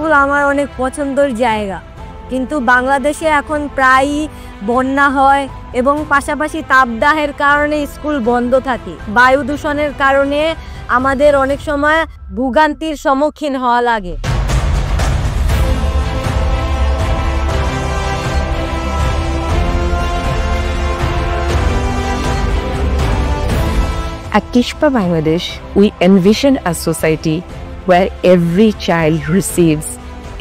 School আমার অনেক পছন্দের জায়গা, কিন্তু বাংলাদেশে এখন প্রায়ই বন্যা হয় এবং পাশাপাশি তাপদাহের কারণে স্কুল বন্ধ থাকে। বায়ু দূষণের কারণে আমাদের অনেক সময় ভোগান্তির সম্মুখীন হওয়া লাগে। At Kishpa Bangladesh, we envision a society where every child receives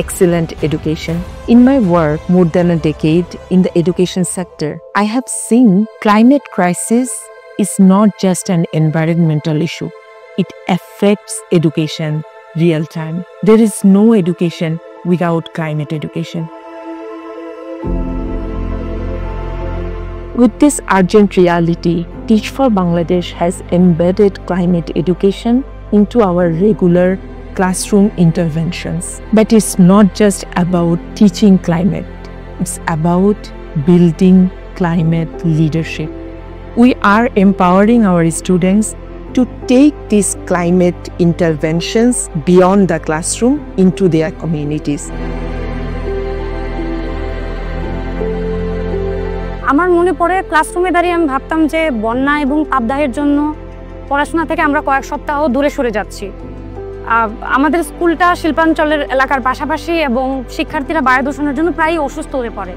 excellent education. In my work more than a decade in the education sector, I have seen climate crisis is not just an environmental issue. It affects education real time. There is no education without climate education. With this urgent reality, Teach for Bangladesh has embedded climate education into our regular classroom interventions. But it's not just about teaching climate, it's about building climate leadership. We are empowering our students to take these climate interventions beyond the classroom into their communities. আমার মনে পড়ে ক্লাসরুমে দাঁড়িয়ে আমি ভাবতাম যে বন্যা এবং তাপদাহের জন্য পড়াশোনা থেকে আমরা কয়েক সপ্তাহ দূরে সরে যাচ্ছি। আমাদের স্কুলটা শিল্পাঞ্চলের এলাকার পাশাপাশি এবং শিক্ষার্থীরা বায়ু দূষণের জন্য প্রায়ই অসুস্থ হয়ে পড়ে।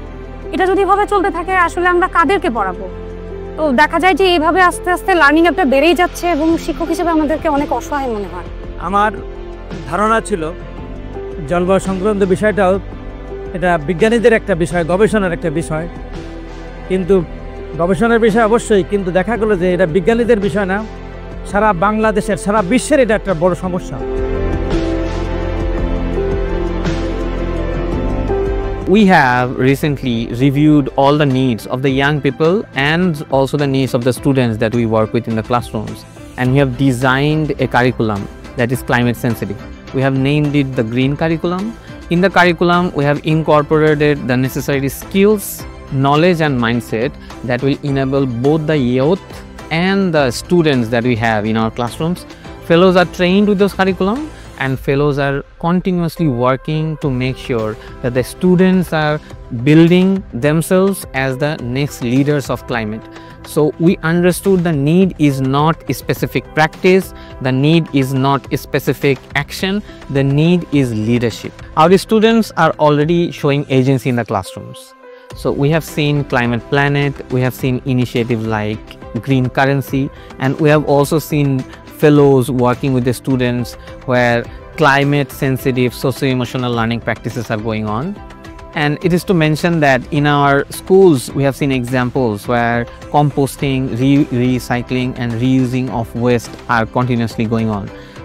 এটা যদি এভাবে চলতে থাকে আসলে আমরা কাদেরকে পড়াবো? তো দেখা যায় যে এইভাবে আস্তে আস্তে লার্নিং একটা বেড়েই যাচ্ছে এবং শিক্ষক হিসেবে আমাদেরকে অনেক অসহায় মনে হয়। আমার ধারণা ছিল জলবায়ু সংক্রান্ত বিষয়টাও এটা বিজ্ঞানীদের একটা বিষয়, গবেষণার একটা বিষয়, কিন্তু গবেষণার বিষয় অবশ্যই, কিন্তু দেখা গেল যে এটা বিজ্ঞানীদের বিষয় না, সারা বাংলাদেশের সারা বিশ্বের এটা একটা বড় সমস্যা। We have recently reviewed all the needs of the young people and also the needs of the students that we work with in the classrooms, and we have designed a curriculum that is climate sensitive. We have named it the green curriculum. In the curriculum we have incorporated the necessary skills, knowledge and mindset that will enable both the youth and the students that we have in our classrooms. Fellows are trained with those curriculum, and fellows are continuously working to make sure that the students are building themselves as the next leaders of climate. So we understood the need is not a specific practice, the need is not a specific action, the need is leadership. Our students are already showing agency in the classrooms. So we have seen Climate Planet, we have seen initiatives like Green Currency, and we have also seen fellows working with the students where climate sensitive socio-emotional learning practices are going on. And it is to mention that in our schools we have seen examples where composting, recycling and reusing of waste are continuously going on.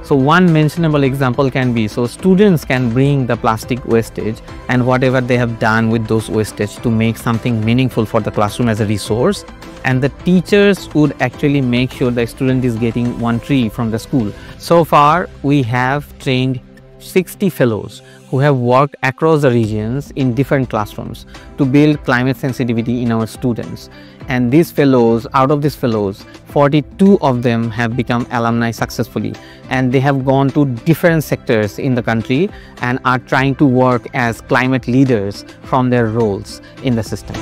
So one mentionable example can be, so students can bring the plastic wastage and whatever they have done with those wastage to make something meaningful for the classroom as a resource, and the teachers would actually make sure the student is getting one tree from the school. So far we have trained 60 fellows who have worked across the regions in different classrooms to build climate sensitivity in our students. And these fellows, out of these fellows, 42 of them have become alumni successfully, and they have gone to different sectors in the country and are trying to work as climate leaders from their roles in the system.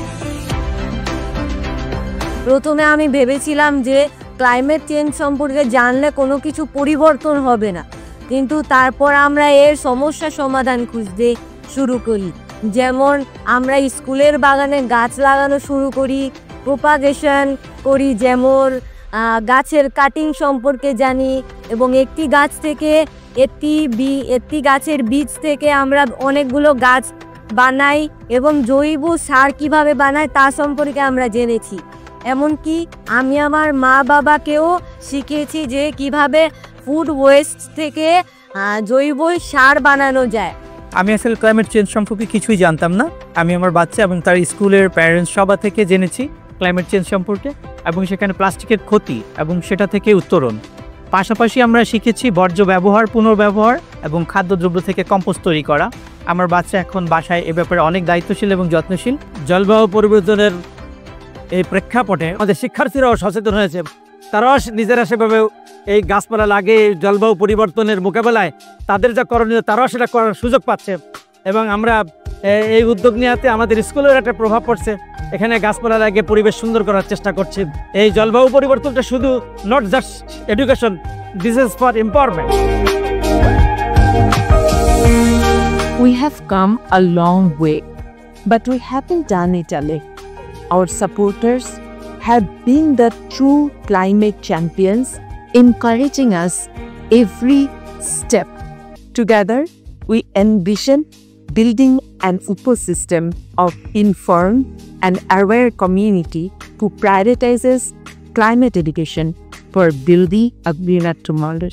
প্রথমে আমি ভেবেছিলাম যে climate change সম্পর্কে জানলে কোনো কিছু পরিবর্তন হবে না, কিন্তু তারপর আমরা এর সমস্যা সমাধান খুঁজতে শুরু করি। যেমন আমরা স্কুলের বাগানে গাছ লাগানো শুরু করি, প্রোপাগেশন করি, যেমন গাছের কাটিং সম্পর্কে জানি, এবং একটি গাছ থেকে একটি গাছের বীজ থেকে আমরা অনেকগুলো গাছ বানাই এবং জৈব সার কিভাবে বানাই তা সম্পর্কে আমরা জেনেছি। এমনকি আমি আমার মা বাবাকেও শিখিয়েছি যে কিভাবে ফুড ওয়েস্ট থেকে জৈব সার বানানো যায়। আমি আসলে ক্লাইমেট চেঞ্জ সম্পর্কে কিছুই জানতাম না। আমি আমার বাচ্চা এবং তার স্কুলের প্যারেন্টস সভা থেকে জেনেছি ক্লাইমেট চেঞ্জ সম্পর্কে, এবং সেখানে প্লাস্টিকের ক্ষতি এবং সেটা থেকে উত্তরণ। পাশাপাশি আমরা শিখেছি বর্জ্য ব্যবহার, পুনর্ব্যবহার এবং খাদ্যদ্রব্য থেকে কম্পোস্ট তৈরি করা। আমার বাচ্চা এখন বাসায় এ ব্যাপারে অনেক দায়িত্বশীল এবং যত্নশীল। জলবায়ু পরিবর্তনের এই প্রেক্ষাপটে আমাদের শিক্ষার্থীরাও সচেতন হয়েছে, তারাও নিজেরা সেভাবে এই গাছপালা লাগে জলবায়ু পরিবর্তনের মোকাবেলায় তাদের যা করণীয় তারাও সেটা করার সুযোগ পাচ্ছে এবং আমরা এই উদ্যোগ নেওয়াতে আমাদের স্কুলের একটা প্রভাব পড়ছে। এখানে গাছপালা লাগিয়ে পরিবেশ সুন্দর করার চেষ্টা করছি। এই জলবায়ু পরিবর্তনটা শুধু not just education, this is for empowerment. We have come a long way, but we haven't done it alone. Our supporters have been the true climate champions, encouraging us every step. Together, we envision building an ecosystem of informed and aware community who prioritizes climate education for building a greener tomorrow.